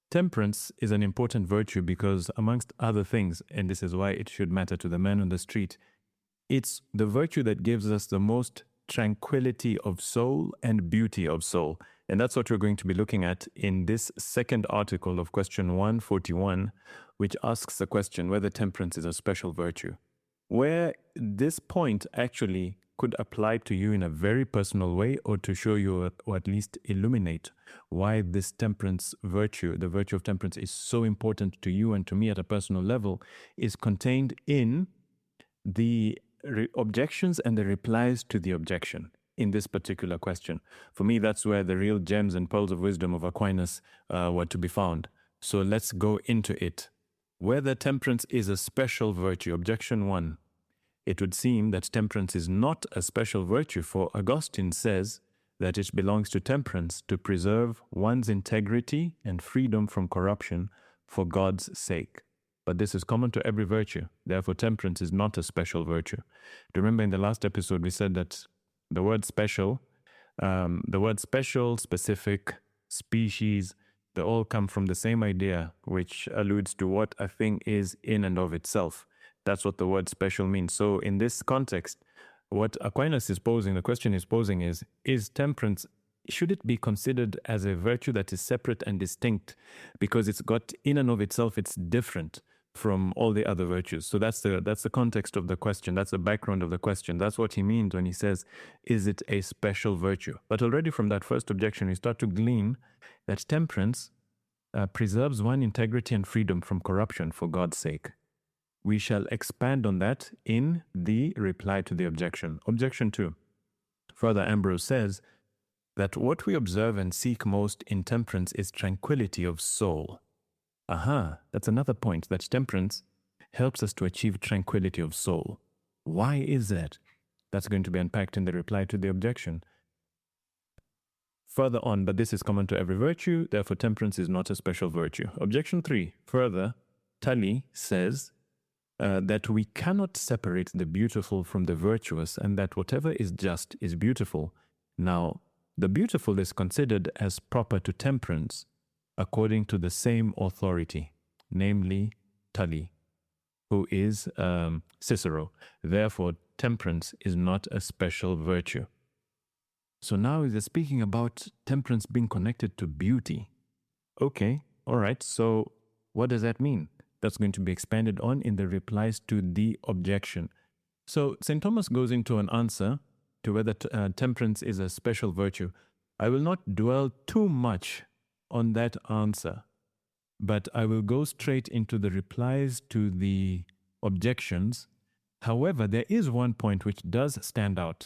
Temperance is an important virtue because, amongst other things, and this is why it should matter to the man on the street, it's the virtue that gives us the most tranquility of soul and beauty of soul. And that's what we're going to be looking at in this second article of question 141, which asks the question whether temperance is a special virtue. Where this point actually could apply to you in a very personal way, or to show you, or at least illuminate why this temperance virtue, the virtue of temperance, is so important to you and to me at a personal level, is contained in the objections and the replies to the objection in this particular question. For me, that's where the real gems and pearls of wisdom of Aquinas were to be found. So let's go into it. Whether temperance is a special virtue. Objection 1. It would seem that temperance is not a special virtue, for Augustine says that it belongs to temperance to preserve one's integrity and freedom from corruption for God's sake. But this is common to every virtue. Therefore, temperance is not a special virtue. Remember, in the last episode, we said that the word special, specific, species, they all come from the same idea, which alludes to what a thing is in and of itself. That's what the word special means. So in this context, what Aquinas is posing, the question he's posing is temperance, should it be considered as a virtue that is separate and distinct because it's got in and of itself, it's different from all the other virtues? So that's the context of the question. That's the background of the question. That's what he means when he says, is it a special virtue? But already from that first objection, we start to glean that temperance preserves one's integrity and freedom from corruption for God's sake. We shall expand on that in the reply to the objection. Objection 2. Further, Ambrose says that what we observe and seek most in temperance is tranquility of soul. That's another point, that temperance helps us to achieve tranquility of soul. Why is that? That's going to be unpacked in the reply to the objection. Further on, but this is common to every virtue, therefore temperance is not a special virtue. Objection 3. Further, Tully says that we cannot separate the beautiful from the virtuous, and that whatever is just is beautiful. Now, the beautiful is considered as proper to temperance according to the same authority, namely Tully, who is Cicero. Therefore, temperance is not a special virtue. So now he's speaking about temperance being connected to beauty. Okay, all right, so what does that mean? That's going to be expanded on in the replies to the objection. So St. Thomas goes into an answer to whether temperance is a special virtue. I will not dwell too much on that answer, but I will go straight into the replies to the objections. However, there is one point which does stand out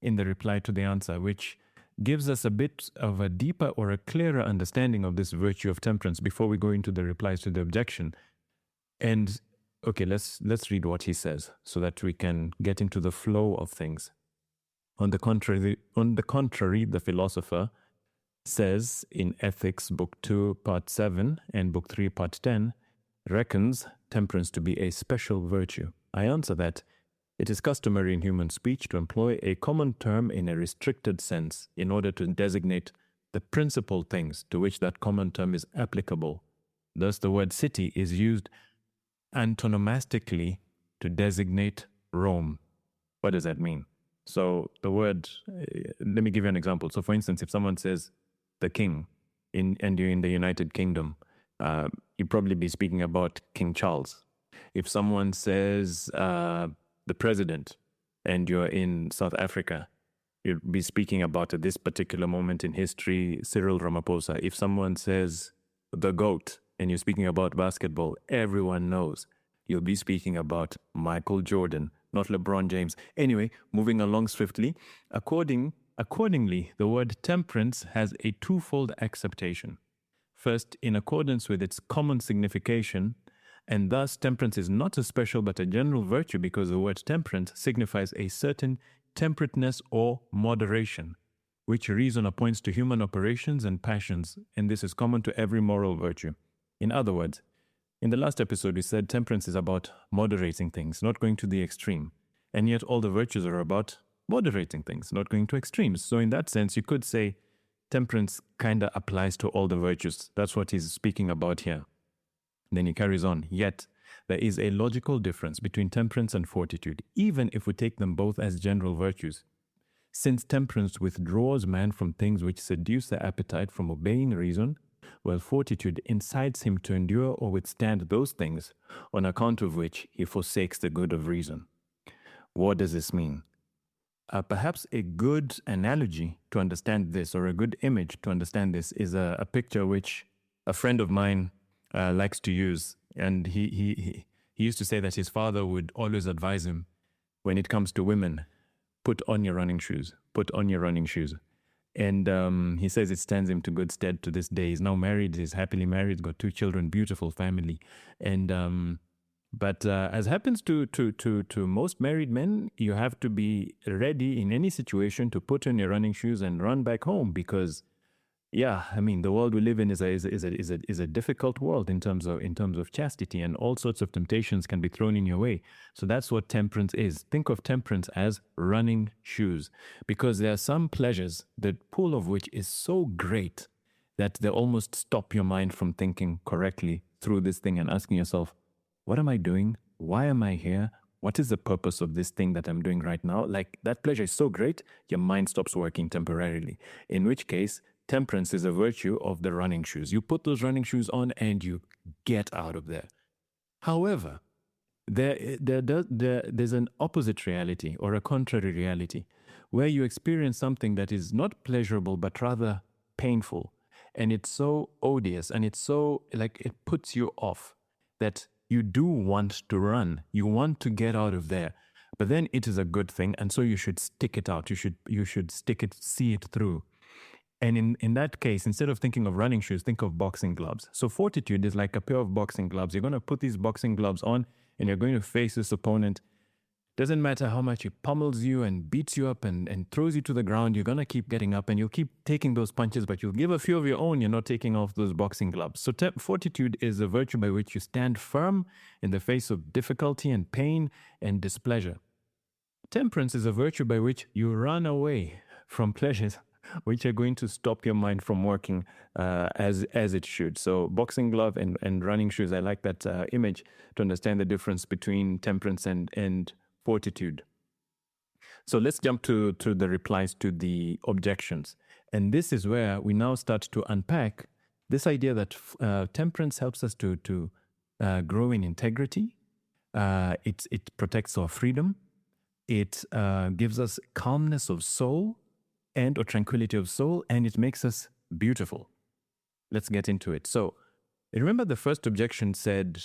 in the reply to the answer, which gives us a bit of a deeper or a clearer understanding of this virtue of temperance before we go into the replies to the objection. And okay, let's read what he says so that we can get into the flow of things. On the contrary, the philosopher says in Ethics, Book 2, Part 7, and Book 3, Part 10, reckons temperance to be a special virtue. I answer that it is customary in human speech to employ a common term in a restricted sense in order to designate the principal things to which that common term is applicable. Thus, the word city is used antonomastically to designate Rome. What does that mean? So the word, let me give you an example. So for instance, if someone says the king and you're in the United Kingdom, you'd probably be speaking about King Charles. If someone says the president and you're in South Africa, you'd be speaking about at this particular moment in history, Cyril Ramaphosa. If someone says the GOAT and you're speaking about basketball, everyone knows you'll be speaking about Michael Jordan, not LeBron James. Anyway, moving along swiftly, accordingly, the word temperance has a twofold acceptation. First, in accordance with its common signification, and thus temperance is not a special but a general virtue because the word temperance signifies a certain temperateness or moderation, which reason appoints to human operations and passions, and this is common to every moral virtue. In other words, in the last episode we said temperance is about moderating things, not going to the extreme, and yet all the virtues are about moderating things, not going to extremes. So in that sense, you could say temperance kind of applies to all the virtues. That's what he's speaking about here. Then he carries on. Yet, there is a logical difference between temperance and fortitude, even if we take them both as general virtues. Since temperance withdraws man from things which seduce the appetite from obeying reason, while fortitude incites him to endure or withstand those things on account of which he forsakes the good of reason. What does this mean? Perhaps a good analogy to understand this, or a good image to understand this, is a picture which a friend of mine likes to use. And he used to say that his father would always advise him, when it comes to women, put on your running shoes, put on your running shoes. And he says it stands him to good stead to this day. He's now married, he's happily married, got 2 children, beautiful family. And but as happens to most married men, you have to be ready in any situation to put on your running shoes and run back home, because, yeah, I mean, the world we live in is a difficult world in terms of chastity, and all sorts of temptations can be thrown in your way. So that's what temperance is. Think of temperance as running shoes, because there are some pleasures, the pull of which is so great that they almost stop your mind from thinking correctly through this thing and asking yourself, what am I doing? Why am I here? What is the purpose of this thing that I'm doing right now? Like, that pleasure is so great, your mind stops working temporarily. In which case, temperance is a virtue of the running shoes. You put those running shoes on and you get out of there. However, there's an opposite reality, or a contrary reality, where you experience something that is not pleasurable but rather painful. And it's so odious, and it's so, like, it puts you off, that you do want to run. You want to get out of there. But then it is a good thing, and so you should stick it out. You should stick it, see it through. And in that case, instead of thinking of running shoes, think of boxing gloves. So fortitude is like a pair of boxing gloves. You're going to put these boxing gloves on, and you're going to face this opponent. Doesn't matter how much he pummels you and beats you up and throws you to the ground, you're going to keep getting up, and you'll keep taking those punches, but you'll give a few of your own. You're not taking off those boxing gloves. So fortitude is a virtue by which you stand firm in the face of difficulty and pain and displeasure. Temperance is a virtue by which you run away from pleasures which are going to stop your mind from working as it should. So boxing glove and running shoes, I like that image to understand the difference between temperance and fortitude. So let's jump to the replies to the objections. And this is where we now start to unpack this idea that temperance helps us to grow in integrity. It protects our freedom. It gives us calmness of soul or tranquility of soul, and it makes us beautiful. Let's get into it. So remember, the first objection said,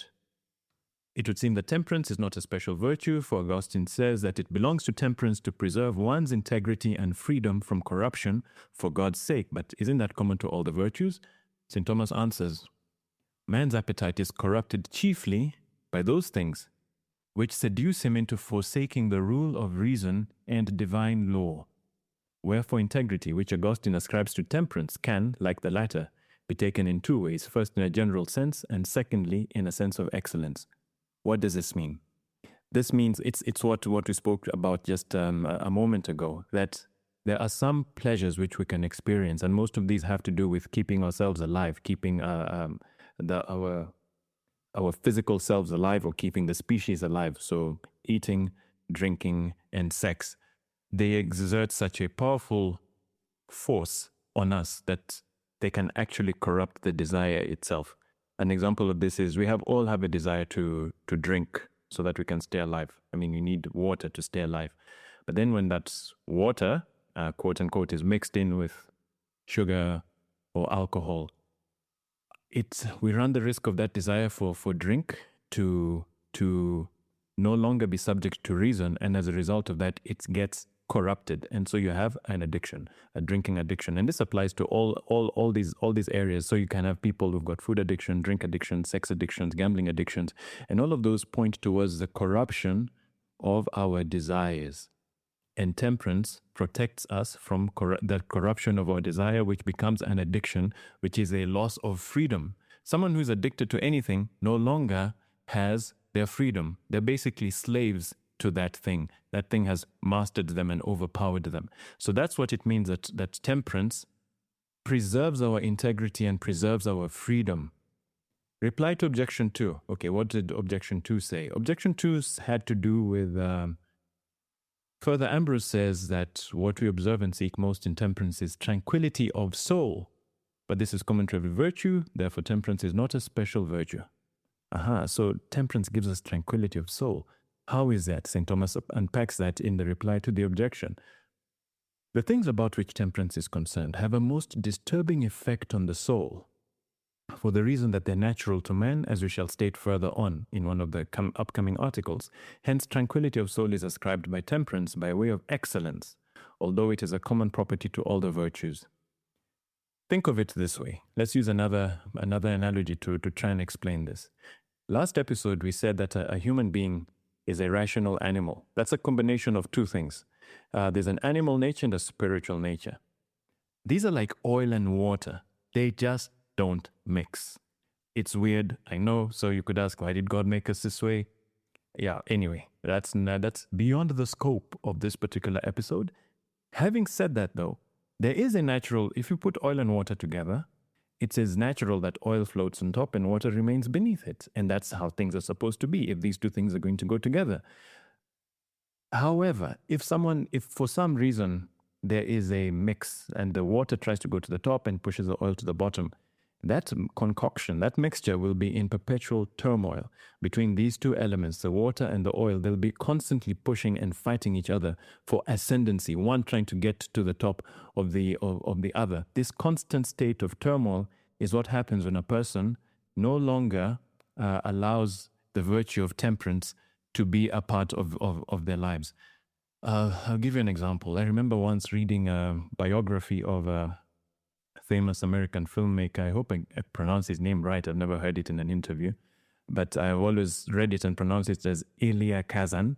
it would seem that temperance is not a special virtue, for Augustine says that it belongs to temperance to preserve one's integrity and freedom from corruption for God's sake. But isn't that common to all the virtues? St. Thomas answers, man's appetite is corrupted chiefly by those things which seduce him into forsaking the rule of reason and divine law. Wherefore integrity, which Augustine ascribes to temperance, can, like the latter, be taken in 2 ways, first in a general sense, and secondly in a sense of excellence. What does this mean? This means it's what we spoke about just a moment ago, that there are some pleasures which we can experience, and most of these have to do with keeping ourselves alive, keeping our physical selves alive, or keeping the species alive. So eating, drinking, and sex, they exert such a powerful force on us that they can actually corrupt the desire itself. An example of this is we all have a desire to drink so that we can stay alive. I mean, you need water to stay alive. But then when that water, quote unquote, is mixed in with sugar or alcohol, we run the risk of that desire for drink to no longer be subject to reason, and as a result of that, it gets corrupted, and so you have an addiction, a drinking addiction. And this applies to all these areas. So you can have people who've got food addiction, drink addiction, sex addictions, gambling addictions, and all of those point towards the corruption of our desires. And temperance protects us from that corruption of our desire, which becomes an addiction, which is a loss of freedom. Someone who's addicted to anything no longer has their freedom. They're basically slaves to that thing. That thing has mastered them and overpowered them. So that's what it means that temperance preserves our integrity and preserves our freedom. Reply to objection 2. Okay, what did objection 2 say? Objection 2 had to do with, further, Ambrose says that what we observe and seek most in temperance is tranquility of soul. But this is common to every virtue, therefore temperance is not a special virtue. So temperance gives us tranquility of soul. How is that? St. Thomas unpacks that in the reply to the objection. The things about which temperance is concerned have a most disturbing effect on the soul, for the reason that they're natural to man, as we shall state further on in one of the upcoming articles. Hence, tranquility of soul is ascribed by temperance by way of excellence, although it is a common property to all the virtues. Think of it this way. Let's use another analogy to try and explain this. Last episode, we said that a human being is a rational animal. That's a combination of two things. There's an animal nature and a spiritual nature. These are like oil and water. They just don't mix. It's weird, I know. So you could ask, why did God make us this way? Yeah, anyway, that's beyond the scope of this particular episode. Having said that, though, there is a natural, if you put oil and water together, it is natural that oil floats on top and water remains beneath it. And that's how things are supposed to be if these two things are going to go together. However, if for some reason there is a mix and the water tries to go to the top and pushes the oil to the bottom, that concoction, that mixture will be in perpetual turmoil between these two elements, the water and the oil. They'll be constantly pushing and fighting each other for ascendancy, one trying to get to the top of the other. This constant state of turmoil is what happens when a person no longer allows the virtue of temperance to be a part of their lives. I'll give you an example. I remember once reading a biography of a famous American filmmaker. I hope I pronounce his name right. I've never heard it in an interview, but I've always read it and pronounced it as Elia Kazan.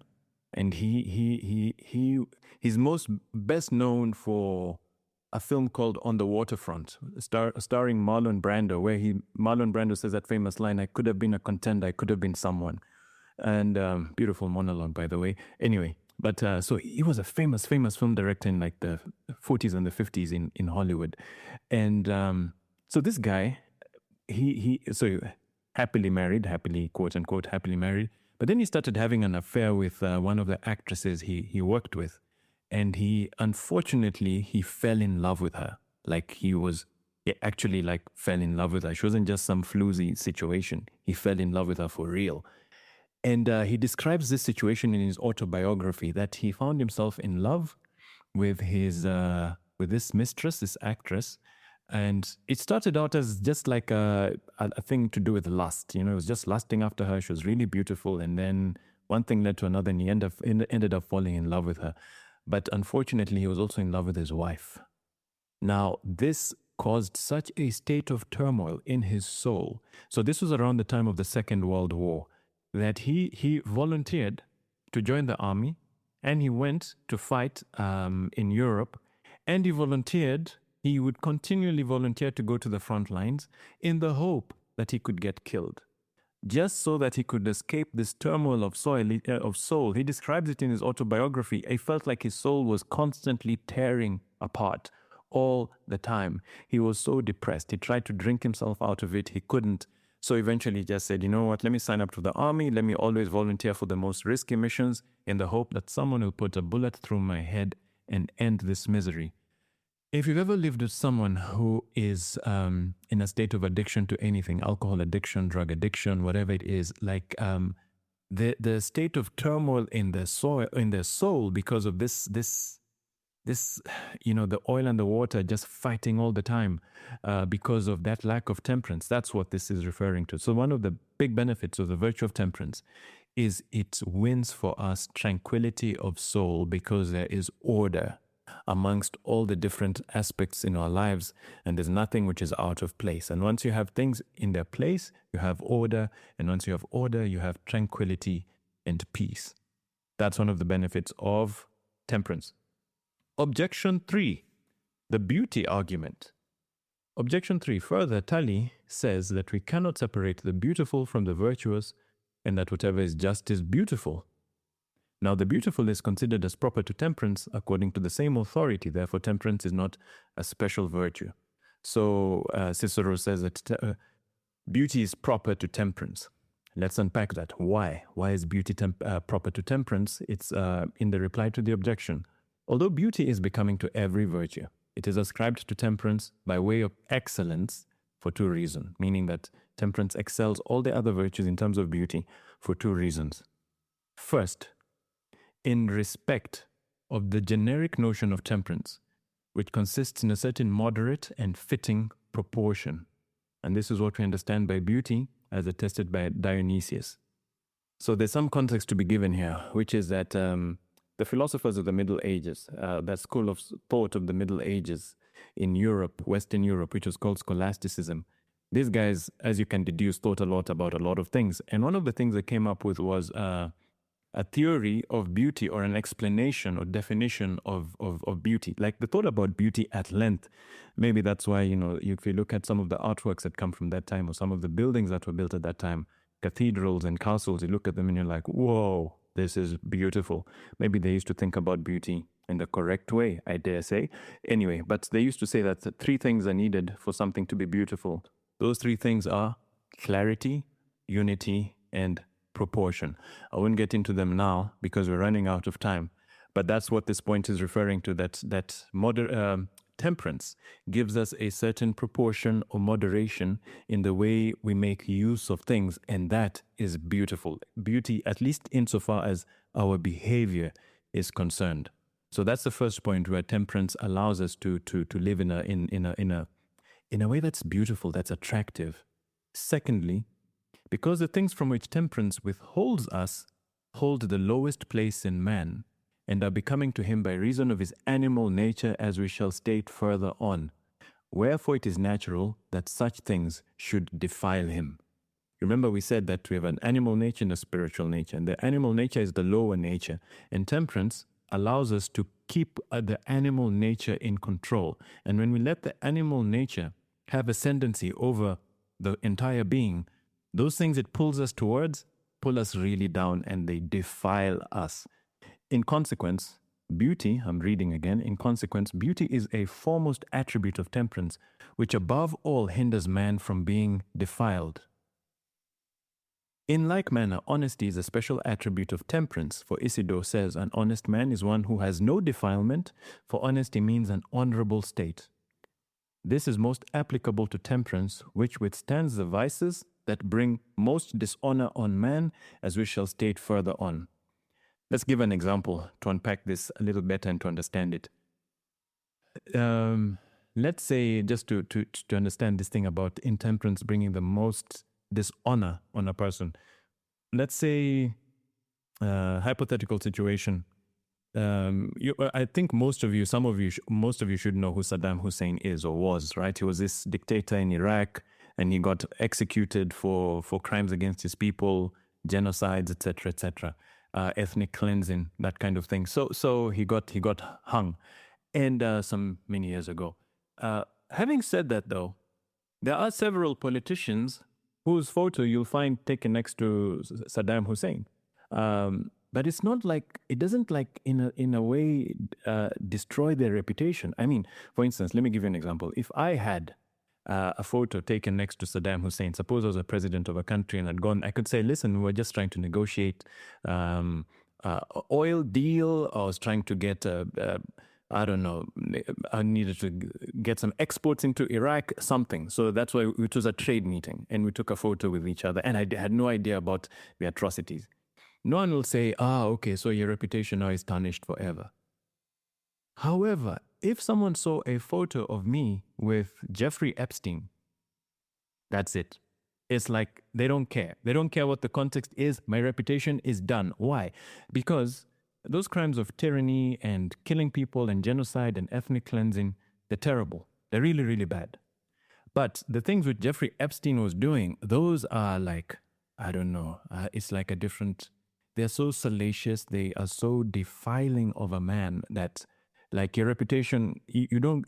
And he's most best known for a film called On the Waterfront, starring Marlon Brando, where Marlon Brando says that famous line, "I could have been a contender, I could have been someone." And beautiful monologue, by the way. Anyway, but so he was a famous film director in like the 40s and the 50s in Hollywood. And so this guy, he happily married, quote unquote, happily married. But then he started having an affair with one of the actresses he worked with. And unfortunately, he fell in love with her. Like he actually fell in love with her. She wasn't just some floozy situation. He fell in love with her for real. And he describes this situation in his autobiography, that he found himself in love with this mistress, this actress. And it started out as just like a thing to do with lust. You know, it was just lusting after her. She was really beautiful. And then one thing led to another, and he ended up falling in love with her. But unfortunately, he was also in love with his wife. Now, this caused such a state of turmoil in his soul. So this was around the time of the Second World War, that he volunteered to join the army, and he went to fight in Europe, and he would continually volunteer to go to the front lines in the hope that he could get killed, just so that he could escape this turmoil of soul. He describes it in his autobiography. He felt like his soul was constantly tearing apart all the time. He was so depressed. He tried to drink himself out of it. He couldn't. So eventually he just said, you know what, let me sign up to the army. Let me always volunteer for the most risky missions in the hope that someone will put a bullet through my head and end this misery. If you've ever lived with someone who is in a state of addiction to anything, alcohol addiction, drug addiction, whatever it is, like the state of turmoil in their soul because of this, you know, the oil and the water just fighting all the time because of that lack of temperance. That's what this is referring to. So one of the big benefits of the virtue of temperance is it wins for us tranquility of soul, because there is order amongst all the different aspects in our lives, and there's nothing which is out of place. And once you have things in their place, you have order, and once you have order, you have tranquility and peace. That's one of the benefits of temperance. Objection 3, the beauty argument. Objection 3, further, Tully says that we cannot separate the beautiful from the virtuous, and that whatever is just is beautiful. Now, the beautiful is considered as proper to temperance according to the same authority. Therefore, temperance is not a special virtue. So Cicero says that beauty is proper to temperance. Let's unpack that. Why? Why is beauty proper to temperance? It's in the reply to the objection. Although beauty is becoming to every virtue, it is ascribed to temperance by way of excellence for two reasons, meaning that temperance excels all the other virtues in terms of beauty for two reasons. First, in respect of the generic notion of temperance, which consists in a certain moderate and fitting proportion. And this is what we understand by beauty as attested by Dionysius. So there's some context to be given here, which is that the philosophers of the Middle Ages, that school of thought of the Middle Ages in Europe, Western Europe, which was called scholasticism, these guys, as you can deduce, thought a lot about a lot of things. And one of the things they came up with was a theory of beauty, or an explanation or definition of beauty. Like they thought about beauty at length. Maybe that's why, if you look at some of the artworks that come from that time, or some of the buildings that were built at that time, cathedrals and castles, you look at them and you're like, whoa, this is beautiful. Maybe they used to think about beauty in the correct way, I dare say. Anyway, but they used to say that three things are needed for something to be beautiful. Those three things are clarity, unity, and proportion. I won't get into them now because we're running out of time, but that's what this point is referring to, that temperance gives us a certain proportion or moderation in the way we make use of things, and that is beautiful. Beauty, at least insofar as our behavior is concerned. So that's the first point, where temperance allows us to live in a way that's beautiful, that's attractive. Secondly, because the things from which temperance withholds us hold the lowest place in man, and are becoming to him by reason of his animal nature, as we shall state further on. Wherefore it is natural that such things should defile him. Remember, we said that we have an animal nature and a spiritual nature, and the animal nature is the lower nature, and temperance allows us to keep the animal nature in control. And when we let the animal nature have ascendancy over the entire being, those things it pulls us towards pull us really down, and they defile us. In consequence, beauty, I'm reading again, in consequence, beauty is a foremost attribute of temperance, which above all hinders man from being defiled. In like manner, honesty is a special attribute of temperance, for Isidore says, an honest man is one who has no defilement, for honesty means an honorable state. This is most applicable to temperance, which withstands the vices that bring most dishonor on man, as we shall state further on. Let's give an example to unpack this a little better and to understand it. Let's say, just to understand this thing about intemperance bringing the most dishonor on a person. Let's say, hypothetical situation. I think most of you should know who Saddam Hussein is or was, right? He was this dictator in Iraq, and he got executed for crimes against his people, genocides, etc., etc., ethnic cleansing, that kind of thing. So he got hung, and some many years ago. Having said that, though, there are several politicians whose photo you'll find taken next to Saddam Hussein. But it's not like, it doesn't like in a way destroy their reputation. I mean, for instance, let me give you an example. If I had a photo taken next to Saddam Hussein, suppose I was a president of a country and had gone, I could say, listen, we were just trying to negotiate oil deal. I was trying to get, I don't know, I needed to get some exports into Iraq, something. So that's why it was a trade meeting, and we took a photo with each other, and I had no idea about the atrocities. No one will say, okay, so your reputation now is tarnished forever. However, if someone saw a photo of me with Jeffrey Epstein, that's it. It's like they don't care. They don't care what the context is. My reputation is done. Why? Because those crimes of tyranny and killing people and genocide and ethnic cleansing, they're terrible. They're really, really bad. But the things which Jeffrey Epstein was doing, those are like, I don't know, it's like a different, they're so salacious, they are so defiling of a man that, like, your reputation, you don't,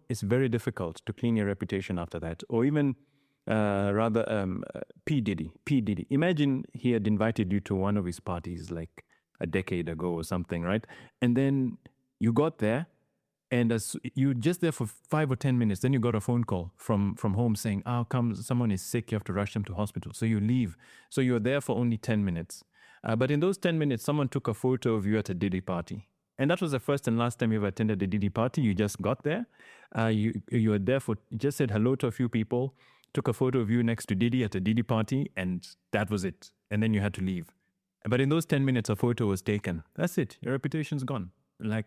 it's very difficult to clean your reputation after that. Or even P. Diddy. Imagine he had invited you to one of his parties like a decade ago or something, right? And then you got there And as you just there for 5 or 10 minutes, then you got a phone call from home saying, "Oh, come, someone is sick. You have to rush them to hospital." So you leave. So you're there for only 10 minutes. But in those 10 minutes, someone took a photo of you at a Diddy party, and that was the first and last time you ever attended a Diddy party. You just got there. You were there for, you just said hello to a few people, took a photo of you next to Diddy at a Diddy party, and that was it. And then you had to leave. But in those 10 minutes, a photo was taken. That's it. Your reputation's gone. Like,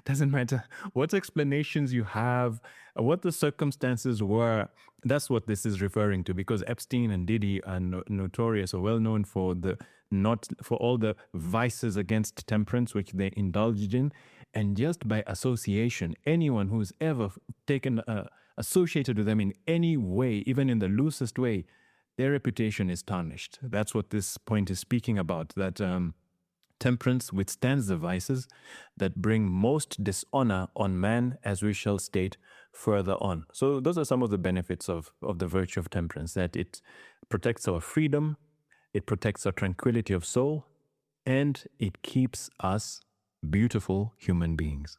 doesn't matter what explanations you have, what the circumstances were. That's what this is referring to, because Epstein and Diddy are notorious or well known for all the vices against temperance which they indulged in, and just by association, anyone who's ever taken associated with them in any way, even in the loosest way, their reputation is tarnished. That's what this point is speaking about. That temperance withstands the vices that bring most dishonor on man, as we shall state further on. So those are some of the benefits of the virtue of temperance, that it protects our freedom, it protects our tranquility of soul, and it keeps us beautiful human beings.